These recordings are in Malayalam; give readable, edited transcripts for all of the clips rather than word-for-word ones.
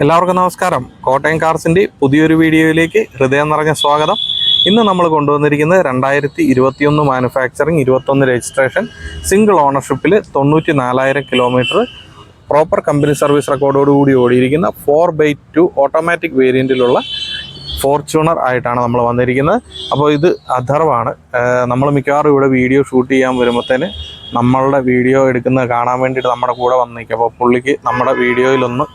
എല്ലാവർക്കും നമസ്കാരം. കോട്ടയം കാർസിൻ്റെ പുതിയൊരു വീഡിയോയിലേക്ക് ഹൃദയം നിറഞ്ഞ സ്വാഗതം. ഇന്ന് നമ്മൾ കൊണ്ടുവന്നിരിക്കുന്നത് 2021 മാനുഫാക്ചറിങ് 21 രജിസ്ട്രേഷൻ സിംഗിൾ ഓണർഷിപ്പിൽ 94,000 കിലോമീറ്റർ പ്രോപ്പർ കമ്പനി സർവീസ് റെക്കോർഡോടുകൂടി ഓടിയിരിക്കുന്ന 4x2 ഓട്ടോമാറ്റിക് വേരിയൻറ്റിലുള്ള ഫോർച്യൂണർ ആയിട്ടാണ് നമ്മൾ വന്നിരിക്കുന്നത്. അപ്പോൾ ഇത് അഥർവാണ്. നമ്മൾ മിക്കവാറും ഇവിടെ വീഡിയോ ഷൂട്ട് ചെയ്യാൻ വരുമ്പോഴത്തേന് നമ്മളുടെ വീഡിയോ എടുക്കുന്നത് കാണാൻ വേണ്ടിയിട്ട് നമ്മുടെ കൂടെ വന്നിരിക്കും. അപ്പോൾ പുള്ളിക്ക് നമ്മുടെ വീഡിയോയിലൊന്ന്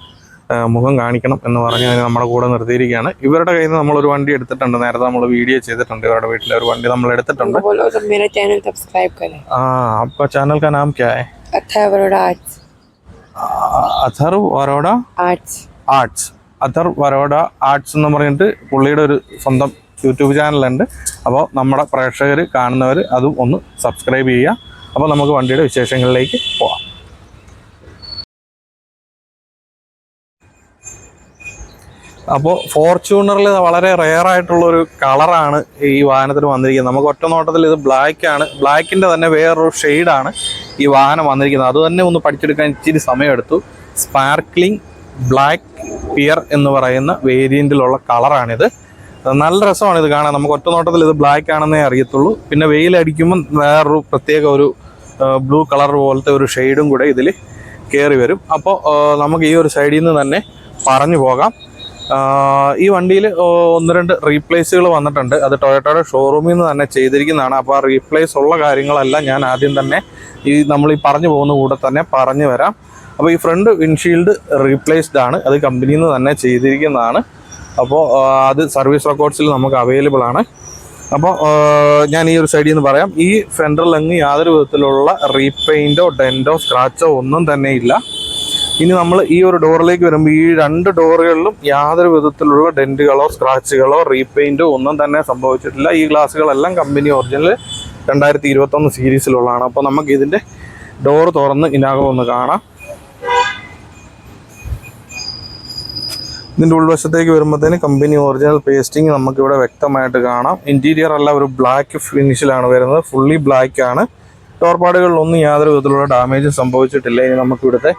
മുഖം കാണിക്കണം എന്ന് പറഞ്ഞ് നമ്മുടെ കൂടെ നിർത്തിയിരിക്കുകയാണ്. ഇവരുടെ കയ്യിൽ നിന്ന് നമ്മളൊരു വണ്ടി എടുത്തിട്ടുണ്ട്. നേരത്തെ നമ്മൾ വീഡിയോ ചെയ്തിട്ടുണ്ട്. ഇവരുടെ വീട്ടിലെ ഒരു വണ്ടി നമ്മൾ എടുത്തിട്ടുണ്ട്. आपका चैनल का नाम क्या है? അഥർവരോഡ ആർട്സ്. അഥർവരോഡ ആർട്സ് എന്ന് പറഞ്ഞിട്ട് പുള്ളിയുടെ ഒരു സ്വന്തം യൂട്യൂബ് ചാനലുണ്ട്. അപ്പോൾ നമ്മുടെ പ്രേക്ഷകർ കാണുന്നവർ അതും ഒന്ന് സബ്സ്ക്രൈബ് ചെയ്യുക. അപ്പോൾ നമുക്ക് വണ്ടിയുടെ വിശേഷങ്ങളിലേക്ക് പോകാം. അപ്പോൾ ഫോർച്യൂണറിൽ വളരെ റെയർ ആയിട്ടുള്ളൊരു കളറാണ് ഈ വാഹനത്തിന് വന്നിരിക്കുന്നത്. നമുക്ക് ഒറ്റ നോട്ടത്തിൽ ഇത് ബ്ലാക്കാണ്. ബ്ലാക്കിൻ്റെ തന്നെ വേറൊരു ഷെയ്ഡാണ് ഈ വാഹനം വന്നിരിക്കുന്നത്. അത് തന്നെ ഒന്ന് പഠിച്ചെടുക്കാൻ ഇച്ചിരി സമയമെടുത്തു. സ്പാർക്ലിംഗ് ബ്ലാക്ക് പിയർ എന്ന് പറയുന്ന വേരിയൻറ്റിലുള്ള കളറാണിത്. നല്ല രസമാണ് ഇത് കാണാൻ. നമുക്ക് ഒറ്റ നോട്ടത്തിൽ ഇത് ബ്ലാക്ക് ആണെന്നേ അറിയത്തുള്ളൂ. പിന്നെ വെയിലടിക്കുമ്പം വേറൊരു പ്രത്യേക ഒരു ബ്ലൂ കളർ പോലത്തെ ഒരു ഷെയ്ഡും കൂടെ ഇതിൽ കയറി വരും. അപ്പോൾ നമുക്ക് ഈ ഒരു സൈഡിൽ നിന്ന് തന്നെ പറഞ്ഞു പോകാം. ഈ വണ്ടിയിൽ 1-2 റീപ്ലേസുകൾ വന്നിട്ടുണ്ട്. അത് ടൊയോട്ടയുടെ ഷോറൂമിൽ നിന്ന് തന്നെ ചെയ്തിരിക്കുന്നതാണ്. അപ്പോൾ ആ റീപ്ലേസ് ഉള്ള കാര്യങ്ങളെല്ലാം ഞാൻ ആദ്യം തന്നെ നമ്മൾ ഈ പറഞ്ഞു പോകുന്ന കൂടെ തന്നെ പറഞ്ഞു വരാം. അപ്പോൾ ഈ ഫ്രണ്ട് വിൻഷീൽഡ് റീപ്ലേസ്ഡ് ആണ്. അത് കമ്പനിയിൽ നിന്ന് തന്നെ ചെയ്തിരിക്കുന്നതാണ്. അപ്പോൾ അത് സർവീസ് റെക്കോർഡ്സിൽ നമുക്ക് അവൈലബിൾ ആണ്. അപ്പോൾ ഞാൻ ഈ ഒരു സൈഡിൽ നിന്ന് പറയാം. ഈ ഫെൻഡറിലെങ്ങ് യാതൊരു വിധത്തിലുള്ള റീപെയിൻറ്റോ ഡെൻറ്റോ സ്ക്രാച്ചോ ഒന്നും തന്നെ ഇല്ല. ഇനി നമ്മൾ ഈ ഒരു ഡോറിലേക്ക് വരുമ്പോൾ ഈ 2 ഡോറുകളിലും യാതൊരു വിധത്തിലുള്ള ഡെൻറ്റുകളോ സ്ക്രാച്ചുകളോ റീപെയിൻറ്റോ ഒന്നും തന്നെ സംഭവിച്ചിട്ടില്ല. ഈ ഗ്ലാസ്സുകളെല്ലാം കമ്പനി ഒറിജിനൽ 2021 സീരീസിലുള്ളതാണ്. അപ്പോൾ നമുക്ക് ഇതിൻ്റെ ഡോറ് തുറന്ന് ഇതിനകം ഒന്ന് കാണാം. ഇതിൻ്റെ ഉൾവശത്തേക്ക് വരുമ്പോഴത്തേന് കമ്പനി ഒറിജിനൽ പേസ്റ്റിങ് നമുക്കിവിടെ വ്യക്തമായിട്ട് കാണാം. ഇൻറ്റീരിയർ എല്ലാം ഒരു ബ്ലാക്ക് ഫിനിഷിലാണ് വരുന്നത്. ഫുള്ളി ബ്ലാക്ക് ആണ്. ടോർപാടുകളിലൊന്നും യാതൊരു വിധത്തിലുള്ള ഡാമേജ് സംഭവിച്ചിട്ടില്ല. ഇനി നമുക്ക് ഇവിടുത്തെ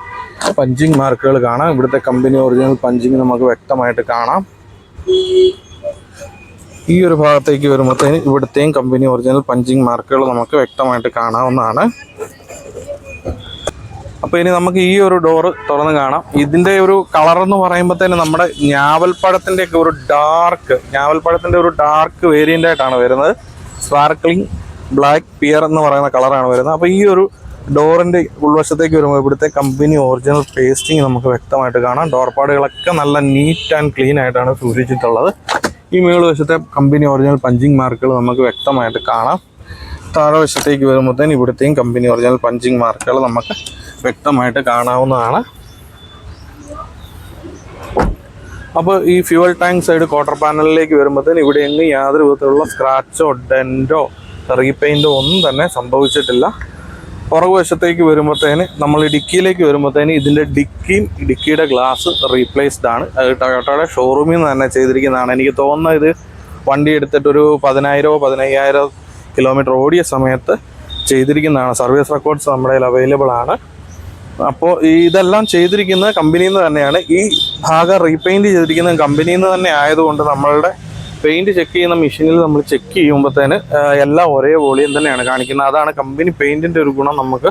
പഞ്ചിങ് മാർക്കുകൾ കാണാം. ഇവിടുത്തെ കമ്പനി ഒറിജിനൽ പഞ്ചിങ് നമുക്ക് വ്യക്തമായിട്ട് കാണാം. ഈ ഒരു ഭാഗത്തേക്ക് വരുമ്പോഴത്തേന് ഇവിടുത്തെയും കമ്പനി ഒറിജിനൽ പഞ്ചിങ് മാർക്കുകൾ നമുക്ക് വ്യക്തമായിട്ട് കാണാവുന്നതാണ്. അപ്പോൾ ഇനി നമുക്ക് ഈ ഒരു ഡോറ് തുറന്ന് കാണാം. ഇതിൻ്റെ ഒരു കളർ എന്ന് പറയുമ്പോഴത്തേന് നമ്മുടെ ഞാവൽപ്പഴത്തിൻ്റെയൊക്കെ ഒരു ഡാർക്ക് വേരിയൻ്റ് ആയിട്ടാണ് വരുന്നത്. സ്പാർക്ലിംഗ് ബ്ലാക്ക് പിയർ എന്ന് പറയുന്ന കളറാണ് വരുന്നത്. അപ്പോൾ ഈ ഒരു ഡോറിൻ്റെ ഉൾവശത്തേക്ക് വരുമ്പോൾ ഇവിടുത്തെ കമ്പനി ഒറിജിനൽ പേസ്റ്റിങ് നമുക്ക് വ്യക്തമായിട്ട് കാണാം. ഡോർപാടുകളൊക്കെ നല്ല നീറ്റ് ആൻഡ് ക്ലീൻ ആയിട്ടാണ് സൂക്ഷിച്ചിട്ടുള്ളത്. ഈ മേളുവശത്തെ കമ്പനി ഒറിജിനൽ പഞ്ചിങ് മാർക്കുകൾ നമുക്ക് വ്യക്തമായിട്ട് കാണാം. താഴെ വശത്തേക്ക് വരുമ്പോഴത്തേന് ഇവിടുത്തെയും കമ്പനി ഒറിജിനൽ പഞ്ചിങ് മാർക്കുകൾ നമുക്ക് വ്യക്തമായിട്ട് കാണാവുന്നതാണ്. അപ്പോൾ ഈ ഫ്യൂവൽ ടാങ്ക് സൈഡ് ക്വാർട്ടർ പാനലിലേക്ക് വരുമ്പോഴത്തേന് ഇവിടെ എങ്ങും യാതൊരു വിധത്തിലുള്ള സ്ക്രാച്ചോ ഡെൻറ്റോ റീപെയിൻറ്റോ ഒന്നും തന്നെ സംഭവിച്ചിട്ടില്ല. പുറകുവശത്തേക്ക് വരുമ്പോഴത്തേന് നമ്മൾ ഡിക്കിയിലേക്ക് വരുമ്പോഴത്തേന് ഇതിൻ്റെ ഡിക്കിയുടെ ഗ്ലാസ് റീപ്ലേസ്ഡ് ആണ്. അത് ടൊയോട്ടയുടെ ഷോറൂമിൽ നിന്ന് തന്നെ ചെയ്തിരിക്കുന്നതാണ്. എനിക്ക് തോന്നുന്നത് ഇത് വണ്ടി എടുത്തിട്ടൊരു 10,000-15,000 കിലോമീറ്റർ ഓടിയ സമയത്ത് ചെയ്തിരിക്കുന്നതാണ്. സർവീസ് റെക്കോർഡ്സ് നമ്മുടെ കയ്യിൽ അവൈലബിൾ ആണ്. അപ്പോൾ ഇതെല്ലാം ചെയ്തിരിക്കുന്നത് കമ്പനിയിൽ നിന്ന് തന്നെയാണ്. ഈ ഭാഗം റീപെയിൻറ്റ് ചെയ്തിരിക്കുന്നത് കമ്പനിയിൽ നിന്ന് തന്നെ ആയതുകൊണ്ട് നമ്മളുടെ പെയിൻറ്റ് ചെക്ക് ചെയ്യുന്ന മെഷീനിൽ നമ്മൾ ചെക്ക് ചെയ്യുമ്പോഴത്തേന് എല്ലാം ഒരേ വോളിയം തന്നെയാണ് കാണിക്കുന്നത്. അതാണ് കമ്പനി പെയിൻറ്റിൻ്റെ ഒരു ഗുണം നമുക്ക്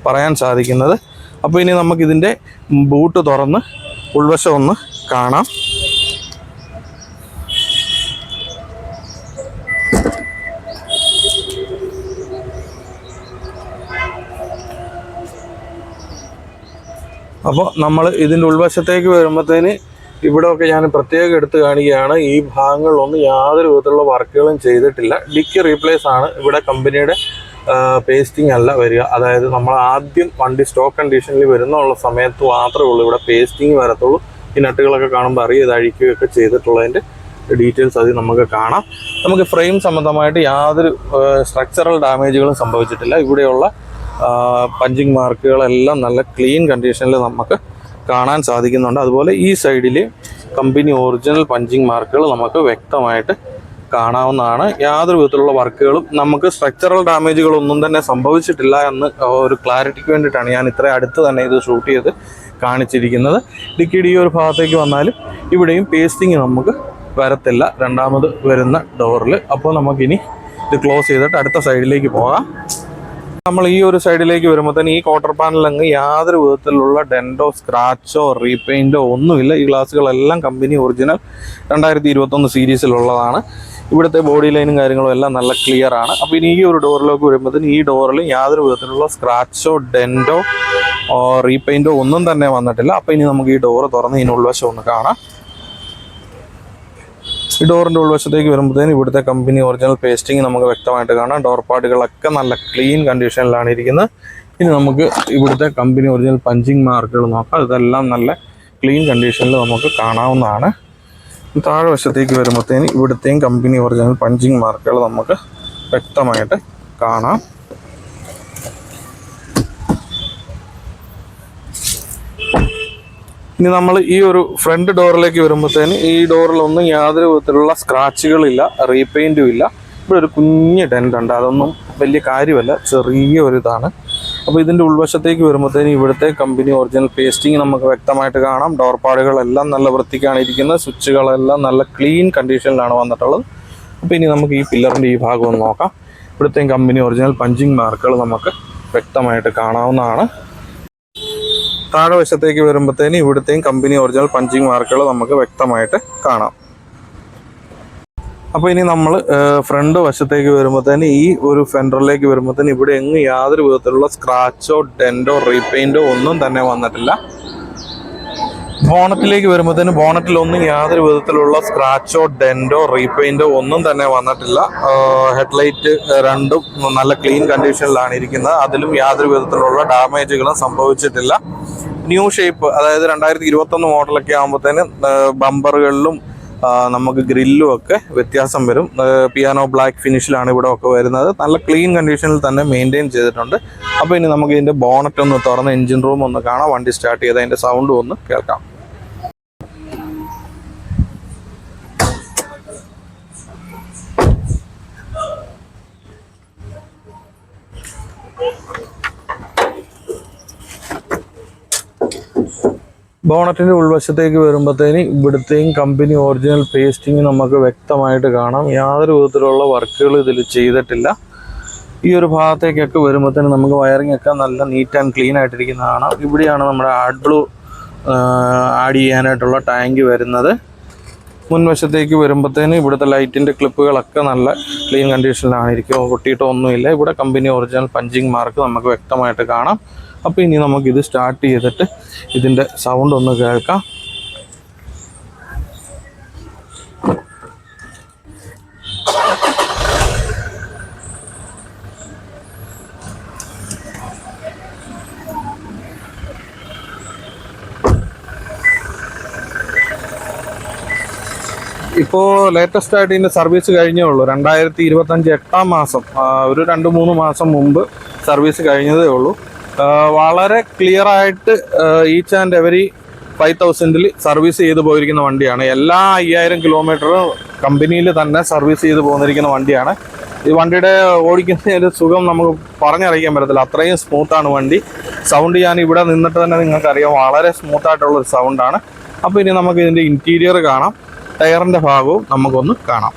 പറയാൻ സാധിക്കുന്നത്. അപ്പോൾ ഇനി നമുക്കിതിൻ്റെ ബൂട്ട് തുറന്ന് ഉൾവശം ഒന്ന് കാണാം. അപ്പോൾ നമ്മൾ ഇതിൻ്റെ ഉൾവശത്തേക്ക് വരുമ്പോഴത്തേന് ഇവിടെയൊക്കെ ഞാൻ പ്രത്യേകം എടുത്ത് കാണിക്കുകയാണ്. ഈ ഭാഗങ്ങളിലൊന്നും യാതൊരു വിധത്തിലുള്ള വർക്കുകളും ചെയ്തിട്ടില്ല. ഡിക്കി റീപ്ലേസ് ആണ്. ഇവിടെ കമ്പനിയുടെ പേസ്റ്റിംഗ് അല്ല വരിക. അതായത് നമ്മൾ ആദ്യം വണ്ടി സ്റ്റോക്ക് കണ്ടീഷനിൽ വരുന്നുള്ള സമയത്ത് മാത്രമേ ഉള്ളൂ ഇവിടെ പേസ്റ്റിംഗ് വരത്തുള്ളൂ. ഈ നട്ടുകളൊക്കെ കാണുമ്പോൾ അറിയാം ഇത് അഴിക്കുകയൊക്കെ ചെയ്തിട്ടുള്ളതിൻ്റെ ഡീറ്റെയിൽസ് അതിൽ നമുക്ക് കാണാം. നമുക്ക് ഫ്രെയിം സംബന്ധമായിട്ട് യാതൊരു സ്ട്രക്ചറൽ ഡാമേജുകളും സംഭവിച്ചിട്ടില്ല. ഇവിടെയുള്ള പഞ്ചിങ് മാർക്കുകളെല്ലാം നല്ല ക്ലീൻ കണ്ടീഷനിൽ നമുക്ക് കാണാൻ സാധിക്കുന്നുണ്ട്. അതുപോലെ ഈ സൈഡിൽ കമ്പനി ഒറിജിനൽ പഞ്ചിങ് മാർക്കുകൾ നമുക്ക് വ്യക്തമായിട്ട് കാണാവുന്നതാണ്. യാതൊരു വിധത്തിലുള്ള വർക്കുകളും നമുക്ക് സ്ട്രക്ചറൽ ഡാമേജുകളൊന്നും തന്നെ സംഭവിച്ചിട്ടില്ല എന്ന് ഒരു ക്ലാരിറ്റിക്ക് വേണ്ടിയിട്ടാണ് ഞാൻ ഇത്ര അടുത്ത് തന്നെ ഇത് ഷൂട്ട് ചെയ്ത് കാണിച്ചിരിക്കുന്നത്. ഡിക്കിയുടെ ഈ ഒരു ഭാഗത്തേക്ക് വന്നാലും ഇവിടെയും പേസ്റ്റിങ് നമുക്ക് വരത്തില്ല രണ്ടാമത് വരുന്ന ഡോറിൽ. അപ്പോൾ നമുക്കിനി ഇത് ക്ലോസ് ചെയ്തിട്ട് അടുത്ത സൈഡിലേക്ക് പോകാം. നമ്മൾ ഈ ഒരു സൈഡിലേക്ക് വരുമ്പോൾ തന്നെ ഈ ക്വാർട്ടർ പാനലങ്ങ് യാതൊരു വിധത്തിലുള്ള ഡെൻറ്റോ സ്ക്രാച്ചോ റീപെയിൻറ്റോ ഒന്നുമില്ല. ഈ ഗ്ലാസ്സുകളെല്ലാം കമ്പനി ഒറിജിനൽ 2021 സീരീസിലുള്ളതാണ്. ഇവിടുത്തെ ബോഡി ലൈനും കാര്യങ്ങളും എല്ലാം നല്ല ക്ലിയർ ആണ്. അപ്പോൾ ഇനി ഈ ഒരു ഡോറിലേക്ക് വരുമ്പോഴത്തേന് ഈ ഡോറിൽ യാതൊരു വിധത്തിലുള്ള സ്ക്രാച്ചോ ഡെൻറ്റോ റീപെയിൻറ്റോ ഒന്നും തന്നെ വന്നിട്ടില്ല. അപ്പോൾ ഇനി നമുക്ക് ഈ ഡോറ് തുറന്ന് ഇതിന് ഉൾവശം ഒന്ന് കാണാം. ഈ ഡോറിൻ്റെ ഉൾവശത്തേക്ക് വരുമ്പോഴത്തേന് ഇവിടുത്തെ കമ്പനി ഒറിജിനൽ പേസ്റ്റിംഗ് നമുക്ക് വ്യക്തമായിട്ട് കാണാം. ഡോർ പാഡുകളൊക്കെ നല്ല ക്ലീൻ കണ്ടീഷനിലാണ് ഇരിക്കുന്നത്. ഇനി നമുക്ക് ഇവിടുത്തെ കമ്പനി ഒറിജിനൽ പഞ്ചിങ് മാർക്കുകൾ നോക്കാം. ഇതെല്ലാം നല്ല ക്ലീൻ കണ്ടീഷനിൽ നമുക്ക് കാണാവുന്നതാണ്. താഴെ വശത്തേക്ക് വരുമ്പോഴത്തേന് ഇവിടുത്തെയും കമ്പനി ഒറിജിനൽ പഞ്ചിങ് മാർക്കുകൾ നമുക്ക് വ്യക്തമായിട്ട് കാണാം. ഇനി നമ്മൾ ഈ ഒരു ഫ്രണ്ട് ഡോറിലേക്ക് വരുമ്പോഴത്തേന് ഈ ഡോറിലൊന്നും യാതൊരു വിധത്തിലുള്ള സ്ക്രാച്ചുകളില്ല, റീപെയിൻറ്റും ഇല്ല. ഇവിടെ ഒരു കുഞ്ഞ് ഡെൻ്റ് ഉണ്ട്. അതൊന്നും വലിയ കാര്യമല്ല, ചെറിയ ഒരു ഇതാണ്. അപ്പോൾ ഇതിൻ്റെ ഉൾവശത്തേക്ക് വരുമ്പോഴത്തേന് ഇവിടുത്തെ കമ്പനി ഒറിജിനൽ പേസ്റ്റിംഗ് നമുക്ക് വ്യക്തമായിട്ട് കാണാം. ഡോർ പാഡുകളെല്ലാം നല്ല വൃത്തിക്കാണ് ഇരിക്കുന്നത്. സ്വിച്ചുകളെല്ലാം നല്ല ക്ലീൻ കണ്ടീഷനിലാണ് വന്നിട്ടുള്ളത്. അപ്പോൾ ഇനി നമുക്ക് ഈ പില്ലറിൻ്റെ ഈ ഭാഗം ഒന്ന് നോക്കാം. ഇവിടുത്തെയും കമ്പനി ഒറിജിനൽ പഞ്ചിങ് മാർക്കുകൾ നമുക്ക് വ്യക്തമായിട്ട് കാണാവുന്നതാണ്. താഴെ വശത്തേക്ക് വരുമ്പോഴത്തേന് ഇവിടുത്തെയും കമ്പനി ഒറിജിനൽ പഞ്ചിങ് മാർക്കുകൾ നമുക്ക് വ്യക്തമായിട്ട് കാണാം. അപ്പോൾ ഇനി നമ്മൾ ഫ്രണ്ട് വശത്തേക്ക് വരുമ്പോഴത്തേന് ഈ ഒരു ഫെൻഡറിലേക്ക് വരുമ്പോഴത്തേന് ഇവിടെ എങ്ങും യാതൊരു വിധത്തിലുള്ള സ്ക്രാച്ചോ ഡെൻറ്റോ റീപെയിൻറ്റോ ഒന്നും തന്നെ വന്നിട്ടില്ല. ബോണറ്റിലേക്ക് വരുമ്പോഴത്തേന് ബോണറ്റിലൊന്നും യാതൊരു വിധത്തിലുള്ള സ്ക്രാച്ചോ ഡെൻറ്റോ റീപെയിൻറ്റോ ഒന്നും തന്നെ വന്നിട്ടില്ല. ഹെഡ്ലൈറ്റ് രണ്ടും നല്ല ക്ലീൻ കണ്ടീഷനിലാണ് ഇരിക്കുന്നത്. അതിലും യാതൊരു വിധത്തിലുള്ള ഡാമേജുകളും സംഭവിച്ചിട്ടില്ല. ന്യൂ ഷേപ്പ്, അതായത് 2021 മോഡലൊക്കെ ആകുമ്പോഴത്തേന് ബമ്പറുകളിലും നമുക്ക് ഗ്രില്ലും ഒക്കെ വ്യത്യാസം വരും. പിയാനോ ബ്ലാക്ക് ഫിനിഷിലാണ് ഇവിടെ ഒക്കെ വരുന്നത്. നല്ല ക്ലീൻ കണ്ടീഷനിൽ തന്നെ മെയിൻറ്റെയിൻ ചെയ്തിട്ടുണ്ട്. അപ്പോൾ ഇനി നമുക്ക് ഇതിൻ്റെ ബോണറ്റ് ഒന്ന് തുറന്ന് എഞ്ചിൻ റൂം ഒന്ന് കാണാം. വണ്ടി സ്റ്റാർട്ട് ചെയ്ത് അതിൻ്റെ സൗണ്ടും ഒന്ന് കേൾക്കാം. ബോണറ്റിൻ്റെ ഉൾവശത്തേക്ക് വരുമ്പോഴത്തേന് ഇവിടുത്തെയും കമ്പനി ഒറിജിനൽ പേസ്റ്റിംഗ് നമുക്ക് വ്യക്തമായിട്ട് കാണാം. യാതൊരു വിധത്തിലുള്ള വർക്കുകൾ ഇതിൽ ചെയ്തിട്ടില്ല. ഈ ഒരു ഭാഗത്തേക്കൊക്കെ വരുമ്പോഴത്തേന് നമുക്ക് വയറിംഗ് ഒക്കെ നല്ല നീറ്റ് ആൻഡ് ക്ലീൻ ആയിട്ടിരിക്കുന്നതാണ്. ഇവിടെയാണ് നമ്മുടെ ആഡ് ബ്ലൂ ആഡ് ചെയ്യാനായിട്ടുള്ള ടാങ്ക് വരുന്നത്. മുൻവശത്തേക്ക് വരുമ്പോഴത്തേന് ഇവിടുത്തെ ലൈറ്റിൻ്റെ ക്ലിപ്പുകളൊക്കെ നല്ല ക്ലീൻ കണ്ടീഷനിലാണ് ഇരിക്കുക. പൊട്ടിയിട്ടോ ഒന്നുമില്ല. ഇവിടെ കമ്പനി ഒറിജിനൽ പഞ്ചിങ് മാർക്ക് നമുക്ക് വ്യക്തമായിട്ട് കാണാം. അപ്പോൾ ഇനി നമുക്കിത് സ്റ്റാർട്ട് ചെയ്തിട്ട് ഇതിൻ്റെ സൗണ്ട് ഒന്ന് കേൾക്കാം. ഇപ്പോൾ ലേറ്റസ്റ്റ് ആയിട്ട് ഇതിൻ്റെ സർവീസ് കഴിഞ്ഞേ ഉള്ളൂ. 2025 8-ാം മാസം, ഒരു 2-3 മാസം മുമ്പ് സർവീസ് കഴിഞ്ഞതേ ഉള്ളൂ. വളരെ ക്ലിയർ ആയിട്ട് ഈച്ച് ആൻഡ് എവരി 5000 സർവീസ് ചെയ്ത് പോയിരിക്കുന്ന വണ്ടിയാണ്. എല്ലാ 5000 കിലോമീറ്ററും കമ്പനിയിൽ തന്നെ സർവീസ് ചെയ്ത് പോന്നിരിക്കുന്ന വണ്ടിയാണ്. ഈ വണ്ടിയുടെ ഓടിക്കുന്നതിൻ്റെ സുഖം നമുക്ക് പറഞ്ഞറിയിക്കാൻ പറ്റത്തില്ല, അത്രയും സ്മൂത്താണ് വണ്ടി. സൗണ്ട് ഞാൻ ഇവിടെ നിന്നിട്ട് തന്നെ നിങ്ങൾക്കറിയാം, വളരെ സ്മൂത്തായിട്ടുള്ളൊരു സൗണ്ടാണ്. അപ്പോൾ ഇനി നമുക്ക് ഇതിൻ്റെ ഇൻറ്റീരിയർ കാണാം, ടയറിൻ്റെ ഭാഗവും നമുക്കൊന്ന് കാണാം.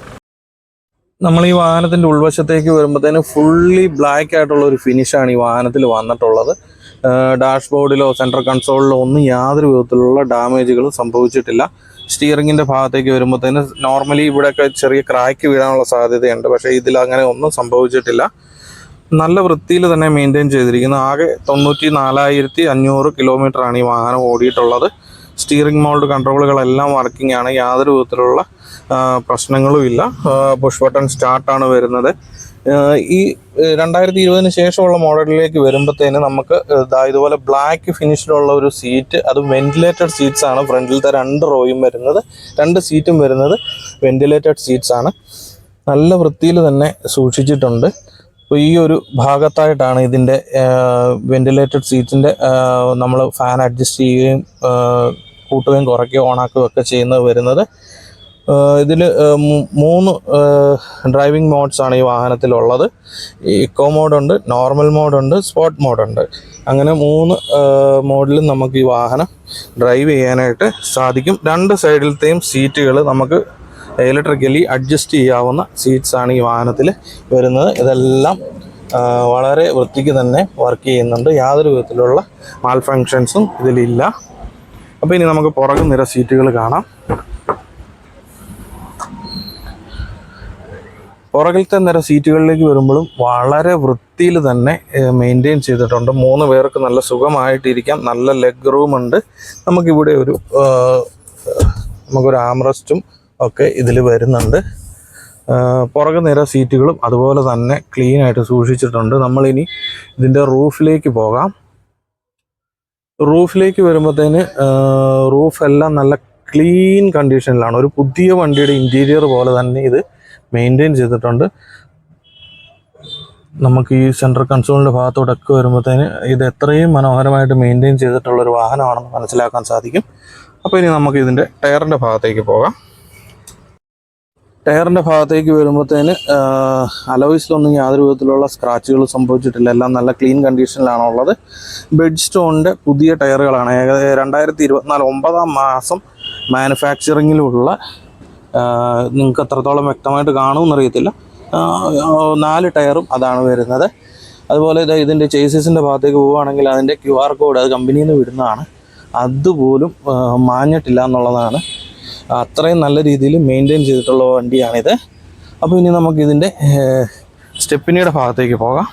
നമ്മൾ ഈ വാഹനത്തിൻ്റെ ഉൾവശത്തേക്ക് വരുമ്പോഴത്തേന് ഫുള്ളി ബ്ലാക്ക് ആയിട്ടുള്ള ഒരു ഫിനിഷാണ് ഈ വാഹനത്തിൽ വന്നിട്ടുള്ളത്. ഡാഷ്ബോർഡിലോ സെൻട്രൽ കൺസോളിലോ ഒന്നും യാതൊരു വിധത്തിലുള്ള ഡാമേജുകളും സംഭവിച്ചിട്ടില്ല. സ്റ്റിയറിങ്ങിൻ്റെ ഭാഗത്തേക്ക് വരുമ്പോഴത്തേന് നോർമലി ഇവിടെയൊക്കെ ചെറിയ ക്രാക്ക് വീഴാനുള്ള സാധ്യതയുണ്ട്, പക്ഷേ ഇതിൽ അങ്ങനെ ഒന്നും സംഭവിച്ചിട്ടില്ല. നല്ല വൃത്തിയിൽ തന്നെ മെയിൻറ്റെയിൻ ചെയ്തിരിക്കുന്നു. ആകെ 94,500 കിലോമീറ്ററാണ് ഈ വാഹനം ഓടിയിട്ടുള്ളത്. സ്റ്റിയറിംഗ് മോൾഡ് കൺട്രോളുകളെല്ലാം വർക്കിംഗ് ആണ്, യാതൊരു വിധത്തിലുള്ള പ്രശ്നങ്ങളും ഇല്ല. പുഷ് ബട്ടൺ സ്റ്റാർട്ടാണ് വരുന്നത്. ഈ 2020 ശേഷമുള്ള മോഡലിലേക്ക് വരുമ്പോഴത്തേന് നമുക്ക് ഇതുപോലെ ബ്ലാക്ക് ഫിനിഷിലുള്ള ഒരു സീറ്റ്, അത് വെന്റിലേറ്റഡ് സീറ്റ്സ് ആണ്. ഫ്രണ്ടിലത്തെ 2 റോയും വരുന്നത്, 2 സീറ്റും വരുന്നത് വെന്റിലേറ്റഡ് സീറ്റ്സ് ആണ്. നല്ല വൃത്തിയിൽ തന്നെ സൂക്ഷിച്ചിട്ടുണ്ട്. അപ്പോൾ ഈ ഒരു ഭാഗത്തായിട്ടാണ് ഇതിൻ്റെ വെന്റിലേറ്റഡ് സീറ്റിൻ്റെ നമ്മൾ ഫാൻ അഡ്ജസ്റ്റ് ചെയ്യുകയും കൂട്ടുകയും കുറയ്ക്കുകയും ഓണാക്കുകയും ഒക്കെ ചെയ്യുന്നത് വരുന്നത്. ഇതിൽ 3 ഡ്രൈവിംഗ് മോഡ്സാണ് ഈ വാഹനത്തിലുള്ളത്. ഇക്കോ മോഡുണ്ട്, നോർമൽ മോഡുണ്ട്, സ്പോർട്ട് മോഡുണ്ട്. അങ്ങനെ 3 മോഡിലും നമുക്ക് ഈ വാഹനം ഡ്രൈവ് ചെയ്യാനായിട്ട് സാധിക്കും. 2 സൈഡിലത്തെയും സീറ്റുകൾ നമുക്ക് ഇലക്ട്രിക്കലി അഡ്ജസ്റ്റ് ചെയ്യാവുന്ന സീറ്റ്സാണ് ഈ വാഹനത്തിൽ വരുന്നത്. ഇതെല്ലാം വളരെ വൃത്തിക്ക് തന്നെ വർക്ക് ചെയ്യുന്നുണ്ട്, യാതൊരു വിധത്തിലുള്ള മാൽ ഫങ്ഷൻസും ഇതിലില്ല. അപ്പോൾ ഇനി നമുക്ക് പുറകു നിര സീറ്റുകൾ കാണാം. പുറകിലത്തെ നിര സീറ്റുകളിലേക്ക് വരുമ്പോഴും വളരെ വൃത്തിയിൽ തന്നെ മെയിൻറ്റെയിൻ ചെയ്തിട്ടുണ്ട്. 3 പേർക്ക് നല്ല സുഖമായിട്ടിരിക്കാം. നല്ല ലെഗ് റൂം ഉണ്ട്. നമുക്കിവിടെ നമുക്കൊരു ആംറെസ്റ്റും ഒക്കെ ഇതിൽ വരുന്നുണ്ട്. പുറകു നിര സീറ്റുകളും അതുപോലെ തന്നെ ക്ലീൻ ആയിട്ട് സൂക്ഷിച്ചിട്ടുണ്ട്. നമ്മളിനി ഇതിൻ്റെ റൂഫിലേക്ക് പോകാം. റൂഫിലേക്ക് വരുമ്പോഴത്തേന് റൂഫെല്ലാം നല്ല ക്ലീൻ കണ്ടീഷനിലാണ്. ഒരു പുതിയ വണ്ടിയുടെ ഇൻറ്റീരിയർ പോലെ തന്നെ ഇത് മെയിൻറ്റെയിൻ ചെയ്തിട്ടുണ്ട്. നമുക്ക് ഈ സെൻട്രൽ കൺസോളിൻ്റെ ഭാഗത്തോടൊക്കെ വരുമ്പോഴത്തേന് ഇത് എത്രയും മനോഹരമായിട്ട് മെയിൻറ്റെയിൻ ചെയ്തിട്ടുള്ളൊരു വാഹനമാണെന്ന് മനസ്സിലാക്കാൻ സാധിക്കും. അപ്പോൾ ഇനി നമുക്ക് ഇതിൻ്റെ ടയറിൻ്റെ ഭാഗത്തേക്ക് പോകാം. ടയറിൻ്റെ ഭാഗത്തേക്ക് വരുമ്പോഴത്തേന് അലോയ്സിലൊന്നും യാതൊരു വിധത്തിലുള്ള സ്ക്രാച്ചുകൾ സംഭവിച്ചിട്ടില്ല. എല്ലാം നല്ല ക്ലീൻ കണ്ടീഷനിലാണുള്ളത്. ബ്രിഡ് സ്റ്റോണിൻ്റെ പുതിയ ടയറുകളാണ്. 2024 9-ാം മാസം മാനുഫാക്ചറിങ്ങിലുള്ള, നിങ്ങൾക്ക് എത്രത്തോളം വ്യക്തമായിട്ട് കാണുമെന്നറിയത്തില്ല, 4 ടയറും അതാണ് വരുന്നത്. അതുപോലെ ഇതിൻ്റെ ചേസിൻ്റെ ഭാഗത്തേക്ക് പോവുകയാണെങ്കിൽ അതിൻ്റെ QR കോഡ് അത് കമ്പനിയിൽ നിന്ന് വിടുന്നതാണ്, അതുപോലും മാഞ്ഞിട്ടില്ല എന്നുള്ളതാണ്. അത്രയും നല്ല രീതിയിൽ മെയിൻറ്റെയിൻ ചെയ്തിട്ടുള്ള വണ്ടിയാണിത്. അപ്പോൾ ഇനി നമുക്കിതിൻ്റെ സ്റ്റെപ്പിനിയുടെ ഭാഗത്തേക്ക് പോകാം.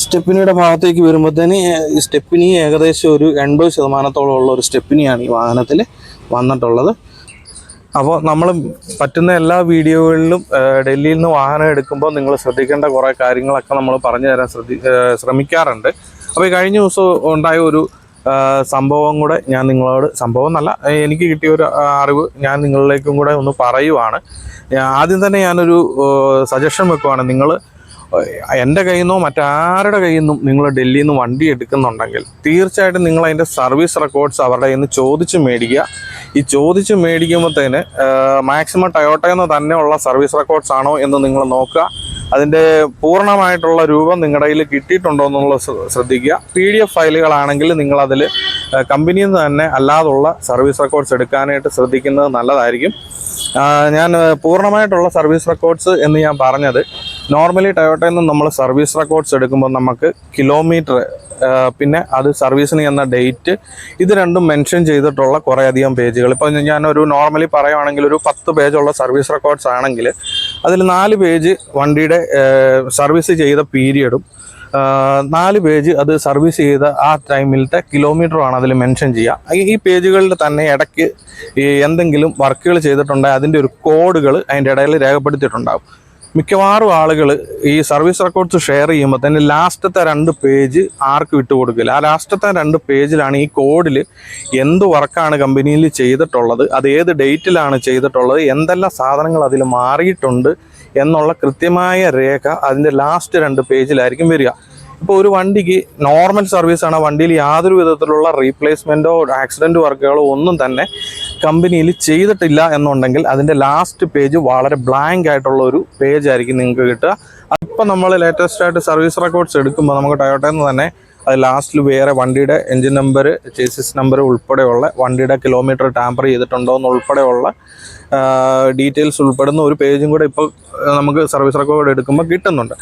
സ്റ്റെപ്പിനിയുടെ ഭാഗത്തേക്ക് വരുമ്പോഴത്തേന് ഈ സ്റ്റെപ്പിനി ഏകദേശം ഒരു 80% ഉള്ള ഒരു സ്റ്റെപ്പിനിയാണ് ഈ വാഹനത്തിൽ വന്നിട്ടുള്ളത്. അപ്പോൾ നമ്മൾ പറ്റുന്ന എല്ലാ വീഡിയോകളിലും ഡൽഹിയിൽ നിന്ന് വാഹനം എടുക്കുമ്പോൾ നിങ്ങൾ ശ്രദ്ധിക്കേണ്ട കുറേ കാര്യങ്ങളൊക്കെ നമ്മൾ പറഞ്ഞു തരാൻ ശ്രമിക്കാറുണ്ട്. അപ്പോൾ ഈ കഴിഞ്ഞ ദിവസം ഉണ്ടായ ഒരു സംഭവം കൂടെ ഞാൻ നിങ്ങളോട്, സംഭവം എന്നല്ല, എനിക്ക് കിട്ടിയൊരു അറിവ് ഞാൻ നിങ്ങളിലേക്കും കൂടെ ഒന്ന് പറയുവാണ്. ആദ്യം തന്നെ ഞാനൊരു സജഷൻ വെക്കുവാണ്. നിങ്ങൾ എൻ്റെ കയ്യിൽ നിന്നോ മറ്റാരുടെ കയ്യിൽ നിന്നും നിങ്ങൾ ഡൽഹിയിൽ നിന്ന് വണ്ടി എടുക്കുന്നുണ്ടെങ്കിൽ തീർച്ചയായിട്ടും നിങ്ങൾ അതിൻ്റെ സർവീസ് റെക്കോർഡ്സ് അവരുടെ കയ്യിൽ നിന്ന് ചോദിച്ച് മേടിക്കുക. ഈ ചോദിച്ച് മേടിക്കുമ്പോഴത്തേന് മാക്സിമം ടൊയോട്ടയിൽ നിന്ന് തന്നെയുള്ള സർവീസ് റെക്കോർഡ്സ് ആണോ എന്ന് നിങ്ങൾ നോക്കുക. അതിൻ്റെ പൂർണ്ണമായിട്ടുള്ള രൂപം നിങ്ങളുടെ കയ്യിൽ കിട്ടിയിട്ടുണ്ടോ എന്നുള്ളത് ശ്രദ്ധിക്കുക. PDF ഫയലുകളാണെങ്കിൽ നിങ്ങളതിൽ കമ്പനിയിൽ നിന്ന് തന്നെ അല്ലാതുള്ള സർവീസ് റെക്കോർഡ്സ് എടുക്കാനായിട്ട് ശ്രദ്ധിക്കുന്നത് നല്ലതായിരിക്കും. ഞാൻ പൂർണ്ണമായിട്ടുള്ള സർവീസ് റെക്കോർഡ്സ് എന്ന് ഞാൻ പറഞ്ഞത്, നോർമലി ടൊയോട്ടയിൽ നിന്ന് നമ്മൾ സർവീസ് റെക്കോർഡ്സ് എടുക്കുമ്പോൾ നമുക്ക് കിലോമീറ്റർ, പിന്നെ അത് സർവീസിന് എന്ന ഡേറ്റ്, ഇത് രണ്ടും മെൻഷൻ ചെയ്തിട്ടുള്ള കുറേയധികം പേജുകൾ. ഇപ്പോൾ ഞാനൊരു നോർമലി പറയുകയാണെങ്കിൽ ഒരു 10 പേജുള്ള സർവീസ് റെക്കോർഡ്സ് ആണെങ്കിൽ അതിൽ 4 പേജ് വണ്ടിയുടെ സർവീസ് ചെയ്ത പീരിയഡും 4 പേജ് അത് സർവീസ് ചെയ്ത ആ ടൈമിലത്തെ കിലോമീറ്ററുമാണ് അതിൽ മെൻഷൻ ചെയ്യുക. ഈ പേജുകളിൽ തന്നെ ഇടയ്ക്ക് എന്തെങ്കിലും വർക്കുകൾ ചെയ്തിട്ടുണ്ടെങ്കിൽ അതിൻ്റെ ഒരു കോഡുകൾ അതിൻ്റെ ഇടയിൽ രേഖപ്പെടുത്തിയിട്ടുണ്ടാകും. മിക്കവാറും ആളുകൾ ഈ സർവീസ് റെക്കോർഡ്സ് ഷെയർ ചെയ്യുമ്പോൾ തന്നെ ലാസ്റ്റത്തെ 2 പേജ് ആർക്ക് വിട്ടുകൊടുക്കില്ല. ആ ലാസ്റ്റത്തെ 2 പേജിലാണ് ഈ കോഡിൽ എന്ത് വർക്കാണ് കമ്പനിയിൽ ചെയ്തിട്ടുള്ളത്, അത് ഏത് ഡേറ്റിലാണ് ചെയ്തിട്ടുള്ളത്, എന്തെല്ലാം സാധനങ്ങൾ അതിൽ മാറിയിട്ടുണ്ട് എന്നുള്ള കൃത്യമായ രേഖ അതിൻ്റെ ലാസ്റ്റ് 2 പേജിലായിരിക്കും വരിക. ഇപ്പോൾ ഒരു വണ്ടിക്ക് നോർമൽ സർവീസാണ്, വണ്ടിയിൽ യാതൊരു വിധത്തിലുള്ള റീപ്ലേസ്മെൻറ്റോ ആക്സിഡൻറ്റ് വർക്കുകളോ ഒന്നും തന്നെ കമ്പനിയിൽ ചെയ്തിട്ടില്ല എന്നുണ്ടെങ്കിൽ അതിൻ്റെ ലാസ്റ്റ് പേജ് വളരെ ബ്ലാങ്ക് ആയിട്ടുള്ള ഒരു പേജ് ആയിരിക്കും നിങ്ങൾക്ക് കിട്ടുക. അതിപ്പോൾ നമ്മൾ ലേറ്റസ്റ്റ് ആയിട്ട് സർവീസ് റെക്കോർഡ്സ് എടുക്കുമ്പോൾ നമുക്ക് ടൊയോട്ടയിൽ നിന്ന് തന്നെ അത് ലാസ്റ്റിൽ വേറെ വണ്ടിയുടെ എൻജിൻ നമ്പർ, ചേസിസ് നമ്പർ ഉൾപ്പെടെയുള്ള വണ്ടിയുടെ കിലോമീറ്റർ ടാമ്പർ ചെയ്തിട്ടുണ്ടോ എന്നുൾപ്പെടെയുള്ള ഡീറ്റെയിൽസ് ഉൾപ്പെടുന്ന ഒരു പേജും കൂടെ ഇപ്പോൾ നമുക്ക് സർവീസ് റെക്കോർഡ് എടുക്കുമ്പോൾ കിട്ടുന്നുണ്ട്.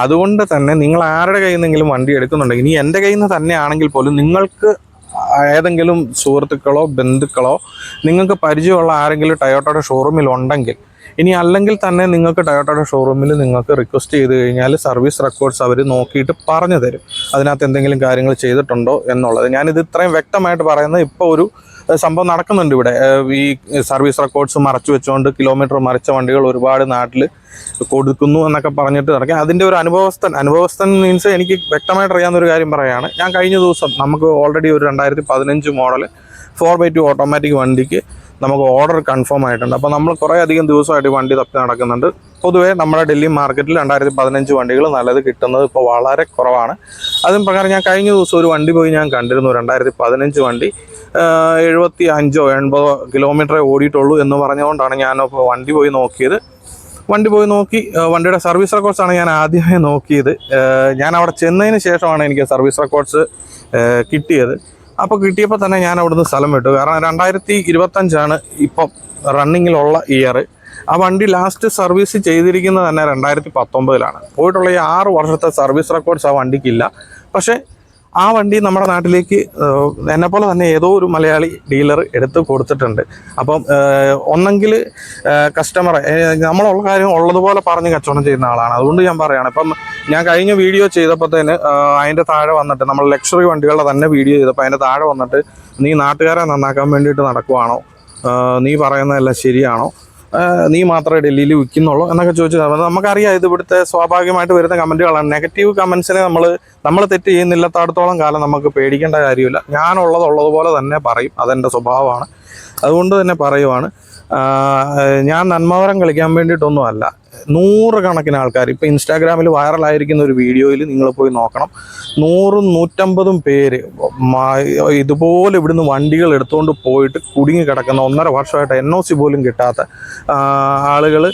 അതുകൊണ്ട് തന്നെ നിങ്ങൾ ആരുടെ കയ്യിൽ നിന്നെങ്കിലും വണ്ടി എടുക്കുന്നുണ്ടെങ്കിൽ, ഇനി എൻ്റെ കയ്യിൽ നിന്ന് തന്നെയാണെങ്കിൽ പോലും നിങ്ങൾക്ക് ഏതെങ്കിലും സുഹൃത്തുക്കളോ ബന്ധുക്കളോ നിങ്ങൾക്ക് പരിചയമുള്ള ആരെങ്കിലും ടൊയോട്ടയുടെ ഷോറൂമിൽ ഉണ്ടെങ്കിൽ, ഇനി അല്ലെങ്കിൽ തന്നെ നിങ്ങൾക്ക് ടൊയോട്ടയുടെ ഷോറൂമിൽ നിങ്ങൾക്ക് റിക്വസ്റ്റ് ചെയ്ത് കഴിഞ്ഞാൽ സർവീസ് റെക്കോർഡ്സ് അവർ നോക്കിയിട്ട് പറഞ്ഞു തരും അതിനകത്ത് എന്തെങ്കിലും കാര്യങ്ങൾ ചെയ്തിട്ടുണ്ടോ എന്നുള്ളത്. ഞാനിത് ഇത്രയും വ്യക്തമായിട്ട് പറയുന്നത് ഇപ്പോൾ ഒരു സംഭവം നടക്കുന്നുണ്ട് ഇവിടെ. ഈ സർവീസ് റെക്കോർഡ്സ് മറച്ചു വെച്ചുകൊണ്ട് കിലോമീറ്റർ മറിച്ച വണ്ടികൾ ഒരുപാട് നാട്ടിൽ കൊടുക്കുന്നു എന്നൊക്കെ പറഞ്ഞിട്ട് നടക്കുക. അതിൻ്റെ ഒരു അനുഭവസ്ഥൻ മീൻസ് എനിക്ക് വ്യക്തമായിട്ട് അറിയാവുന്ന ഒരു കാര്യം പറയുകയാണ്. ഞാൻ കഴിഞ്ഞ ദിവസം നമുക്ക് ഓൾറെഡി ഒരു 2015 മോഡൽ 4x2 ഓട്ടോമാറ്റിക് വണ്ടിക്ക് നമുക്ക് ഓർഡർ കൺഫേം ആയിട്ടുണ്ട്. അപ്പോൾ നമ്മൾ കുറേ അധികം ദിവസമായിട്ട് വണ്ടി തപ്പി നടക്കുന്നുണ്ട്. പൊതുവേ നമ്മുടെ ഡൽഹി മാർക്കറ്റിൽ 2015 വണ്ടികൾ നല്ലത് കിട്ടുന്നത് ഇപ്പോൾ വളരെ കുറവാണ്. അതും പ്രകാരം ഞാൻ കഴിഞ്ഞ ദിവസം ഒരു വണ്ടി പോയി ഞാൻ കണ്ടിരുന്നു. 2015 വണ്ടി 75-80 കിലോമീറ്ററേ ഓടിയിട്ടുള്ളൂ എന്ന് പറഞ്ഞുകൊണ്ടാണ് ഞാനിപ്പോൾ വണ്ടി പോയി നോക്കിയത്. വണ്ടിയുടെ സർവീസ് റെക്കോർഡ്സാണ് ഞാൻ ആദ്യമേ നോക്കിയത്. ഞാൻ അവിടെ ചെന്നതിന് ശേഷമാണ് എനിക്ക് സർവീസ് റെക്കോർഡ്സ് കിട്ടിയത്. അപ്പോൾ കിട്ടിയപ്പോൾ തന്നെ ഞാൻ അവിടുന്ന് സ്ഥലം വിട്ടു. കാരണം 2025 ഇപ്പം റണ്ണിങ്ങിലുള്ള ഇയർ. ആ വണ്ടി ലാസ്റ്റ് സർവീസ് ചെയ്തിരിക്കുന്നത് തന്നെ 2019 പോയിട്ടുള്ള ഈ 6 വർഷത്തെ സർവീസ് റെക്കോർഡ്സ് ആ വണ്ടിക്കില്ല. പക്ഷേ ആ വണ്ടി നമ്മുടെ നാട്ടിലേക്ക് എന്നെപ്പോലെ തന്നെ ഏതോ ഒരു മലയാളി ഡീലർ എടുത്ത് കൊടുത്തിട്ടുണ്ട്. അപ്പം ഒന്നെങ്കിൽ കസ്റ്റമർ നമ്മളുള്ള കാര്യം ഉള്ളതുപോലെ പറഞ്ഞ് കച്ചവടം ചെയ്യുന്ന ആളാണ്. അതുകൊണ്ട് ഞാൻ പറയുകയാണ്. ഇപ്പം ഞാൻ കഴിഞ്ഞ വീഡിയോ ചെയ്തപ്പോഴത്തേന് അതിൻ്റെ താഴെ വന്നിട്ട് നമ്മൾ ലക്ഷറി വണ്ടികളുടെ തന്നെ വീഡിയോ ചെയ്തപ്പോൾ അതിൻ്റെ താഴെ വന്നിട്ട് നീ നാട്ടുകാരെ നന്നാക്കാൻ വേണ്ടിയിട്ട് നടക്കുവാണോ, നീ പറയുന്നതെല്ലാം ശരിയാണോ, നീ മാത്രമേ ഡൽഹിയിൽ വിൽക്കുന്നുള്ളൂ എന്നൊക്കെ ചോദിച്ചാൽ നമുക്കറിയാം ഇത് ഇവിടുത്തെ സ്വാഭാവികമായിട്ട് വരുന്ന കമൻറ്റുകളാണ്. നെഗറ്റീവ് കമൻസിനെ നമ്മൾ തെറ്റ് ചെയ്യുന്നില്ലാത്തടത്തോളം കാലം നമുക്ക് പേടിക്കേണ്ട കാര്യമില്ല. ഞാനുള്ളതുപോലെ തന്നെ പറയും, അതെൻ്റെ സ്വഭാവമാണ്. അതുകൊണ്ട് തന്നെ പറയുവാണ്. ഞാൻ നന്മവരം കളിക്കാൻ വേണ്ടിയിട്ടൊന്നുമല്ല. 100 കണക്കിന് ആൾക്കാർ ഇപ്പോൾ ഇൻസ്റ്റാഗ്രാമിൽ വൈറലായിരിക്കുന്ന ഒരു വീഡിയോയിൽ നിങ്ങൾ പോയി നോക്കണം. 100-150 പേര് ഇതുപോലെ ഇവിടുന്ന് വണ്ടികൾ എടുത്തുകൊണ്ട് പോയിട്ട് കുടുങ്ങി കിടക്കുന്ന 1.5 വർഷമായിട്ട് NOC പോലും കിട്ടാത്ത ആളുകൾ